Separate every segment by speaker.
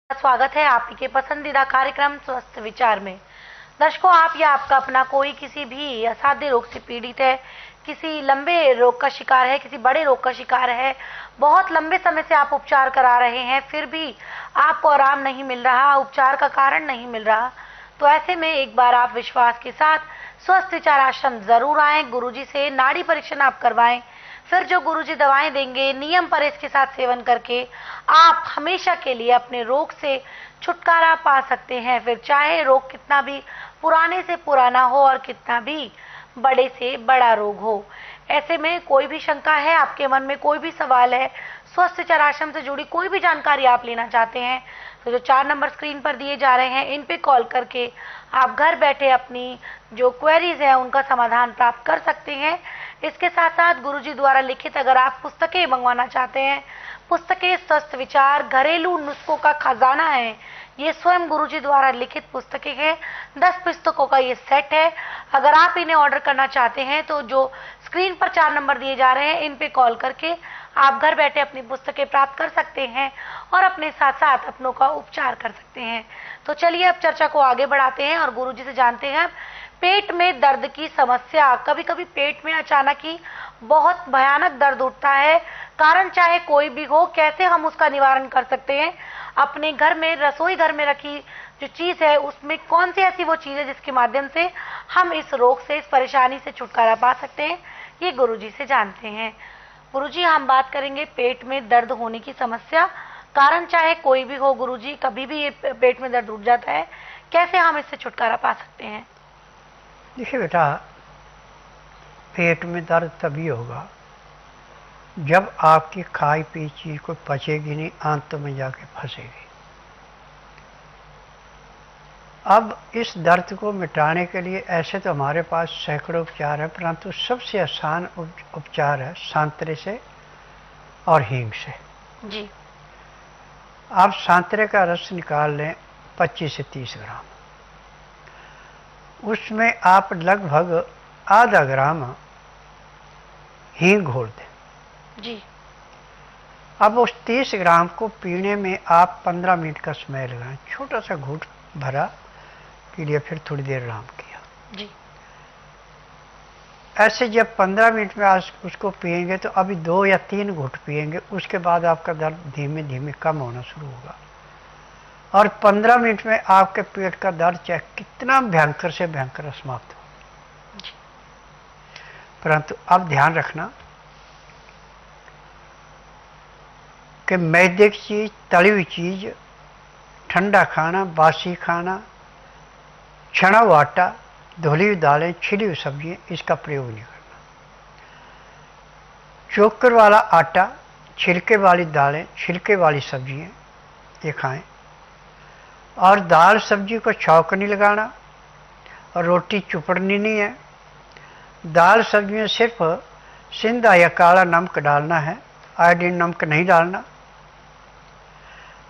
Speaker 1: स्वागत है आपके पसंदीदा कार्यक्रम स्वस्थ विचार में। दर्शकों, आप या आपका अपना कोई किसी भी असाध्य रोग से पीड़ित है, किसी लंबे रोग का शिकार है, किसी बड़े रोग का शिकार है, बहुत लंबे समय से आप उपचार करा रहे हैं, फिर भी आपको आराम नहीं मिल रहा, उपचार का कारण नहीं मिल रहा, तो ऐसे में एक बार आप विश्वास के साथ स्वस्थ विचार आश्रम जरूर आए। गुरुजी से नाड़ी परीक्षण आप करवाएं, फिर जो गुरुजी दवाएं देंगे नियम पर इसके साथ सेवन करके आप हमेशा के लिए अपने रोग से छुटकारा पा सकते हैं। फिर चाहे रोग कितना भी पुराने से पुराना हो और कितना भी बड़े से बड़ा रोग हो। ऐसे में कोई भी शंका है, आपके मन में कोई भी सवाल है, स्वस्थ विचार आश्रम से जुड़ी कोई भी जानकारी आप लेना चाहते हैं, तो जो 4 नंबर स्क्रीन पर दिए जा रहे हैं इन पे कॉल करके आप घर बैठे अपनी जो क्वेरीज है उनका समाधान प्राप्त कर सकते हैं। इसके साथ साथ गुरुजी द्वारा लिखित अगर आप पुस्तकें मंगवाना चाहते हैं, पुस्तकें स्वस्थ विचार घरेलू नुस्खों का खजाना है, ये स्वयं गुरुजी द्वारा लिखित पुस्तकें हैं। 10 पुस्तकों का ये सेट है। अगर आप इन्हें ऑर्डर करना चाहते हैं तो जो स्क्रीन पर 4 नंबर दिए जा रहे हैं इन पे कॉल करके आप घर बैठे अपनी पुस्तकें प्राप्त कर सकते हैं और अपने साथ साथ अपनों का उपचार कर सकते हैं। तो चलिए अब चर्चा को आगे बढ़ाते हैं और गुरुजी से जानते हैं पेट में दर्द की समस्या। कभी कभी पेट में अचानक ही बहुत भयानक दर्द उठता है, कारण चाहे कोई भी हो, कैसे हम उसका निवारण कर सकते हैं? अपने घर में, रसोई घर में रखी जो चीज है उसमें कौन सी ऐसी वो चीज है जिसके माध्यम से हम इस रोग से, इस परेशानी से छुटकारा पा सकते हैं, ये गुरुजी से जानते हैं। गुरुजी, हम बात करेंगे पेट में दर्द होने की समस्या, कारण चाहे कोई भी हो। गुरुजी, कभी भी ये पेट में दर्द उठ जाता है, कैसे हम इससे छुटकारा पा सकते हैं?
Speaker 2: देखिए बेटा, पेट में दर्द तभी होगा जब आपकी खाई पी चीज को पचेगी नहीं, आंतों में जाके फंसेगी। अब इस दर्द को मिटाने के लिए ऐसे तो हमारे पास सैकड़ों उपचार है, परंतु सबसे आसान उपचार है सांतरे से और हींग से।
Speaker 1: जी।
Speaker 2: आप सांतरे का रस निकाल लें 25 से 30 ग्राम, उसमें आप लगभग आधा ग्राम हींग घोल दें।
Speaker 1: जी।
Speaker 2: अब उस 30 ग्राम को पीने में आप 15 मिनट का समय लगाएं, छोटा सा घूंट भरा पी लिया, फिर थोड़ी देर आराम किया।
Speaker 1: जी।
Speaker 2: ऐसे जब 15 मिनट में आज उसको पिएंगे तो अभी 2 या 3 घूंट पिएंगे, उसके बाद आपका दर्द धीमे धीमे कम होना शुरू होगा और 15 मिनट में आपके पेट का दर्द चाहे कितना भयंकर से भयंकर समाप्त हो। परंतु अब ध्यान रखना कि मैदे की चीज, तली हुई चीज, ठंडा खाना, बासी खाना, छना हुआ आटा, धुली हुई दालें, छिली हुई सब्जियां, इसका प्रयोग नहीं करना। चोकर वाला आटा, छिलके वाली दालें, छिलके वाली सब्जियां ये खाएं और दाल सब्जी को छौंक नहीं लगाना और रोटी चुपड़नी नहीं है। दाल सब्जी में सिर्फ सिंधा या काला नमक डालना है, आयोडीन नमक नहीं डालना।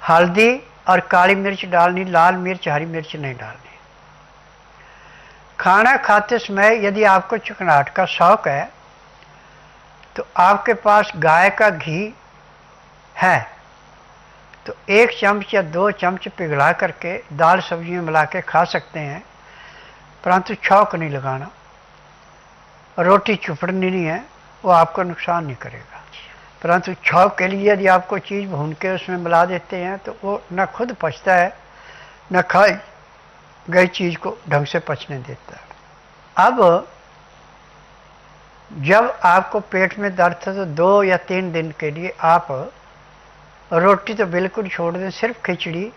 Speaker 2: हल्दी और काली मिर्च डालनी, लाल मिर्च, हरी मिर्च नहीं डालनी। खाना खाते समय यदि आपको चिकनाहट का शौक है तो आपके पास गाय का घी है तो 1 चम्मच या 2 चम्मच पिघला करके दाल सब्जी में मिला के खा सकते हैं, परंतु छौंक नहीं लगाना। रोटी चुपड़नी नहीं है, वो आपको नुकसान नहीं करेगा। परंतु छौंक के लिए यदि आपको चीज़ भून के उसमें मिला देते हैं तो वो न खुद पचता है, न खाई गई चीज़ को ढंग से पचने देता है। अब जब आपको पेट में दर्द है तो 2 या 3 दिन के लिए आप रोटी तो बिल्कुल छोड़ दें, सिर्फ खिचड़ी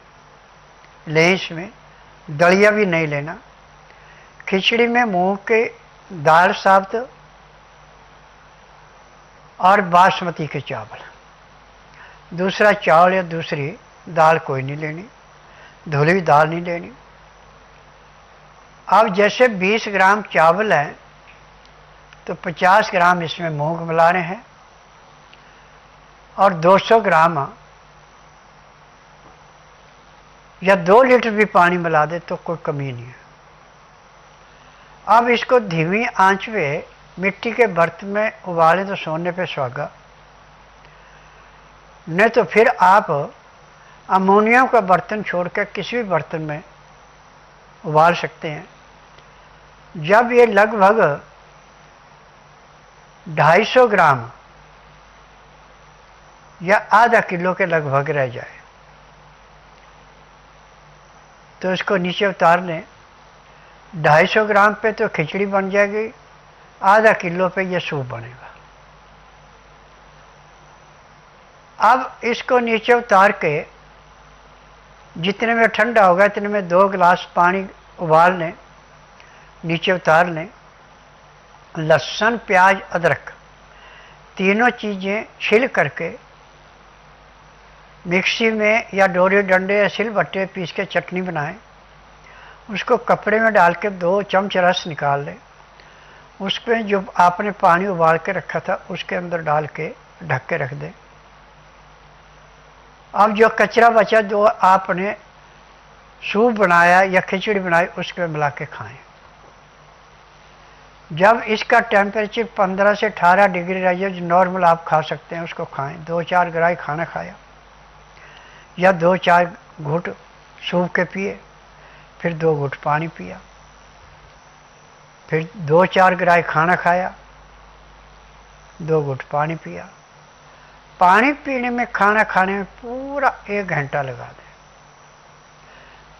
Speaker 2: लें, इसमें दलिया भी नहीं लेना। खिचड़ी में मूंग के दाल साबुत और बासमती के चावल, दूसरा चावल या दूसरी दाल कोई नहीं लेनी, धुली हुई दाल नहीं लेनी। अब जैसे 20 ग्राम चावल है तो 50 ग्राम इसमें मूंग मिला रहे हैं और 200 ग्राम या 2 लीटर भी पानी मिला दे तो कोई कमी नहीं है। अब इसको धीमी आंच पे मिट्टी के बर्तन में उबालें तो सोने पे सुहागा, नहीं तो फिर आप अमोनियम का बर्तन छोड़कर किसी भी बर्तन में उबाल सकते हैं। जब ये लगभग 250 ग्राम या आधा किलो के लगभग रह जाए तो इसको नीचे उतार लें। 250 ग्राम पे तो खिचड़ी बन जाएगी, आधा किलो पे ये सूप बनेगा। अब इसको नीचे उतार के जितने में ठंडा होगा इतने में 2 गिलास पानी उबाल लें, नीचे उतार लें। लहसुन, प्याज, अदरक तीनों चीज़ें छिल करके मिक्सी में या डोरी डंडे या सिलबट्टे पीस के चटनी बनाएं। उसको कपड़े में डाल के 2 चम्मच रस निकाल लें। उसमें जो आपने पानी उबाल के रखा था उसके अंदर डाल के ढक के रख दें। अब जो कचरा बचा जो आपने सूप बनाया या खिचड़ी बनाई उसके में मिला के खाएं। जब इसका टेम्परेचर 15 से 18 डिग्री रह जाए, जो नॉर्मल आप खा सकते हैं उसको खाएं। 2-4 ग्राही खाना खाया या 2-4 घूंट सूप के पिए, फिर 2 घूंट पानी पिया, फिर 2-4 ग्राही खाना खाया, 2 घूंट पानी पिया। पानी पीने में, खाना खाने में पूरा 1 घंटा लगा दें।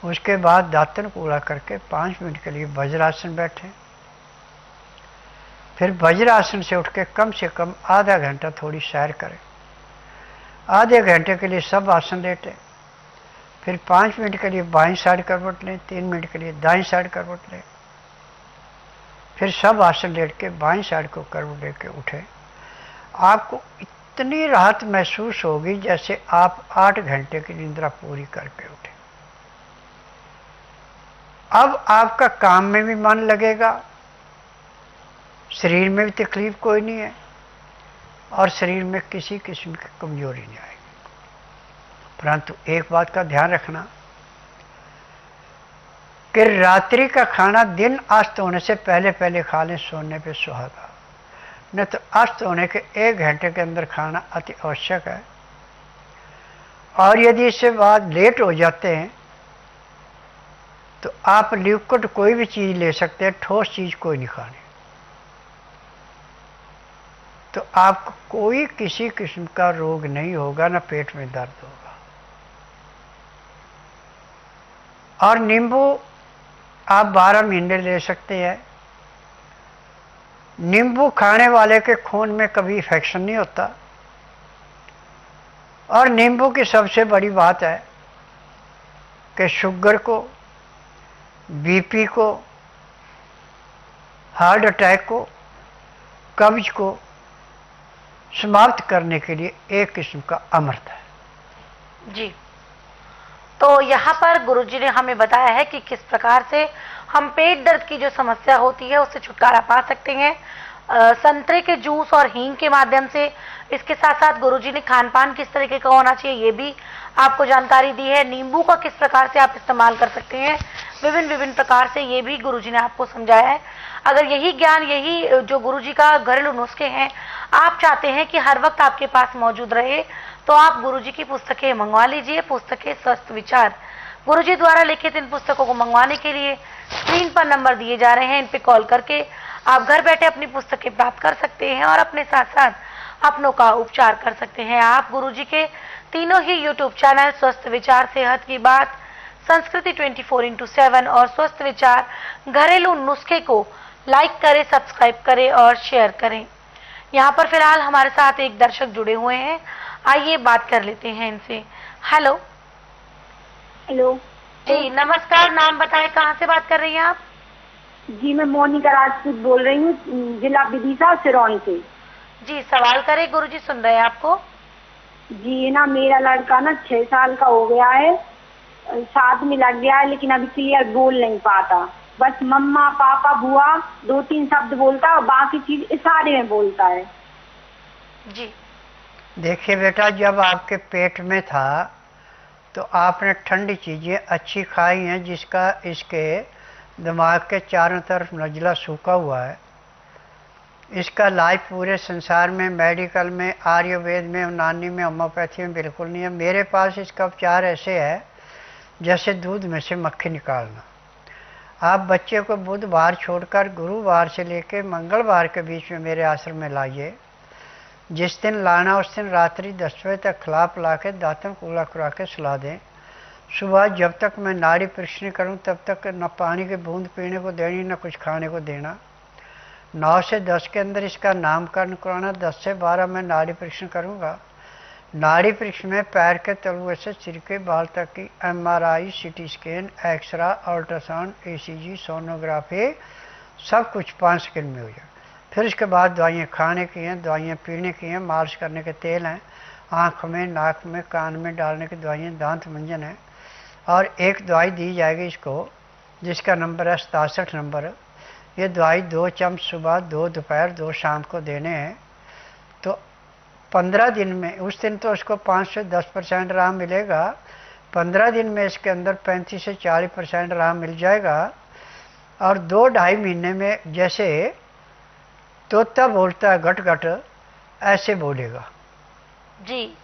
Speaker 2: उसके बाद दांतन कूड़ा करके 5 मिनट के लिए वज्रासन बैठें। फिर वज्रासन से उठ के कम से कम आधा घंटा थोड़ी सैर करें। आधे घंटे के लिए सब आसन लेटें। फिर 5 मिनट के लिए बाईं साइड करवट लें, 3 मिनट के लिए दाईं साइड करवट लें। फिर सब आसन लेट के बाईं साइड को करवट लेके उठें। आपको इतनी राहत महसूस होगी जैसे आप 8 घंटे की निद्रा पूरी करके उठे। अब आपका काम में भी मन लगेगा, शरीर में भी तकलीफ कोई नहीं है और शरीर में किसी किस्म की कमजोरी नहीं आएगी। परंतु एक बात का ध्यान रखना कि रात्रि का खाना दिन अस्त होने से पहले पहले खा लें, सोने पे सुहागा। नहीं तो अस्त होने के 1 घंटे के अंदर खाना अति आवश्यक है। और यदि इससे बाद लेट हो जाते हैं तो आप लिक्विड कोई भी चीज़ ले सकते हैं, ठोस चीज़ कोई नहीं खानी। तो आपको कोई किसी किस्म का रोग नहीं होगा, ना पेट में दर्द होगा। और नींबू आप 12 महीने ले सकते हैं। नींबू खाने वाले के खून में कभी इन्फेक्शन नहीं होता। और नींबू की सबसे बड़ी बात है कि शुगर को, बीपी को, हार्ट अटैक को, कब्ज को समाप्त करने के लिए एक किस्म का अमृत है।
Speaker 1: जी, तो यहाँ पर गुरुजी ने हमें बताया है कि किस प्रकार से हम पेट दर्द की जो समस्या होती है उससे छुटकारा पा सकते हैं संतरे के जूस और हींग के माध्यम से। इसके साथ साथ गुरुजी ने खान पान किस तरीके का होना चाहिए ये भी आपको जानकारी दी है। नींबू का किस प्रकार से आप इस्तेमाल कर सकते हैं, विभिन्न प्रकार से, ये भी गुरुजी ने आपको समझाया है। अगर यही ज्ञान, यही जो गुरुजी का घरेलू नुस्खे हैं आप चाहते हैं कि हर वक्त आपके पास मौजूद रहे, तो आप गुरुजी की पुस्तकें मंगवा लीजिए। पुस्तकें स्वस्थ विचार, गुरुजी द्वारा लिखित इन पुस्तकों को मंगवाने के लिए स्क्रीन पर नंबर दिए जा रहे हैं, इन पे कॉल करके आप घर बैठे अपनी पुस्तकें प्राप्त कर सकते हैं और अपने साथ साथ अपनों का उपचार कर सकते हैं। आप गुरुजी के तीनों ही यूट्यूब चैनल स्वस्थ विचार, सेहत की बात, संस्कृति 24x7 और स्वस्थ विचार घरेलू नुस्खे को लाइक करें, सब्सक्राइब करें और शेयर करें। यहाँ पर फिलहाल हमारे साथ एक दर्शक जुड़े हुए हैं, आइए बात कर लेते हैं इनसे। हेलो।
Speaker 3: हेलो
Speaker 1: जी नमस्कार, नाम बताएं, कहाँ से बात कर रही हैं आप?
Speaker 3: जी, मैं मोनिका राजपूत बोल रही हूँ, जिला विदिशा, सिरोन से।
Speaker 1: जी सवाल करें, गुरुजी सुन रहे हैं आपको।
Speaker 3: जी ना, मेरा लड़का ना 6 साल का हो गया है, 7 में लग गया है, लेकिन अभी क्लियर बोल नहीं पाता। बस मम्मा, पापा, बुआ 2-3 शब्द बोलता है और बाकी चीज इशारे में बोलता है।
Speaker 1: जी
Speaker 2: देखिए बेटा, जब आपके पेट में था तो आपने ठंडी चीज़ें अच्छी खाई हैं, जिसका इसके दिमाग के चारों तरफ नजला सूखा हुआ है। इसका इलाज पूरे संसार में, मेडिकल में, आयुर्वेद में, यूनानी में, होम्योपैथी में बिल्कुल नहीं है। मेरे पास इसका उपचार ऐसे है जैसे दूध में से मक्खी निकालना। आप बच्चे को बुधवार छोड़कर गुरुवार से लेकर मंगलवार के बीच में मेरे आश्रम में लाइए। जिस दिन लाना उस दिन रात्रि 10 बजे तक खिला पिला के दातन कूला करा के सुला दें। सुबह जब तक मैं नाड़ी परीक्षण नहीं करूँ तब तक न पानी की बूंद पीने को देनी, न कुछ खाने को देना। 9 से 10 के अंदर इसका नामकरण कराना। 10 से 12 मैं नाड़ी परीक्षण करूँगा। नाड़ी परीक्षण में पैर के तलुए से सिर के बाल तक की MRI, CT scan, x-ray, ultrasound, ECG, sonography सब कुछ 5 सेकंड में हो जाए। फिर उसके बाद दवाइयाँ खाने की हैं, दवाइयाँ पीने की हैं, मालिश करने के तेल हैं, आँख में, नाक में, कान में डालने की दवाइयाँ, दांत मंजन है। और एक दवाई दी जाएगी इसको जिसका नंबर है 67 नंबर। ये दवाई 2 चम्मच सुबह, 2 दोपहर, 2 शाम को देने हैं। तो 15 दिन में, उस दिन तो उसको 5 से 10% आराम मिलेगा। 15 दिन में इसके अंदर 35 से 40% आराम मिल जाएगा। और 2-2.5 महीने में जैसे तोता बोलता है घट घट, ऐसे बोलेगा।
Speaker 1: जी,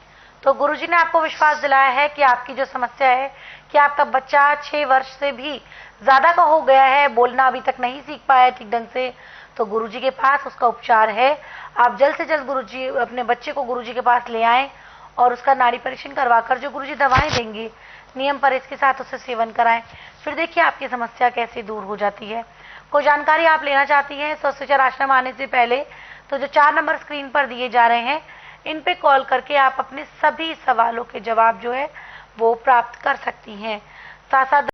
Speaker 1: तो गुरुजी ने आपको विश्वास दिलाया है कि आपकी जो समस्या है कि आपका बच्चा 6 वर्ष से भी ज्यादा का हो गया है, बोलना अभी तक नहीं सीख पाया ठीक ढंग से, तो गुरुजी के पास उसका उपचार है। आप जल्द से जल्द गुरुजी अपने बच्चे को गुरुजी के पास ले आएं और उसका नाड़ी परीक्षण करवाकर जो गुरुजी दवाएं देंगे नियम पर इसके साथ उसे सेवन कराएं। फिर देखिए आपकी समस्या कैसे दूर हो जाती है। कोई जानकारी आप लेना चाहती हैं स्वस्थ विचार आश्रम आने से पहले तो जो 4 नंबर स्क्रीन पर दिए जा रहे हैं इन पे कॉल करके आप अपने सभी सवालों के जवाब जो है वो प्राप्त कर सकती हैं। साथ साथ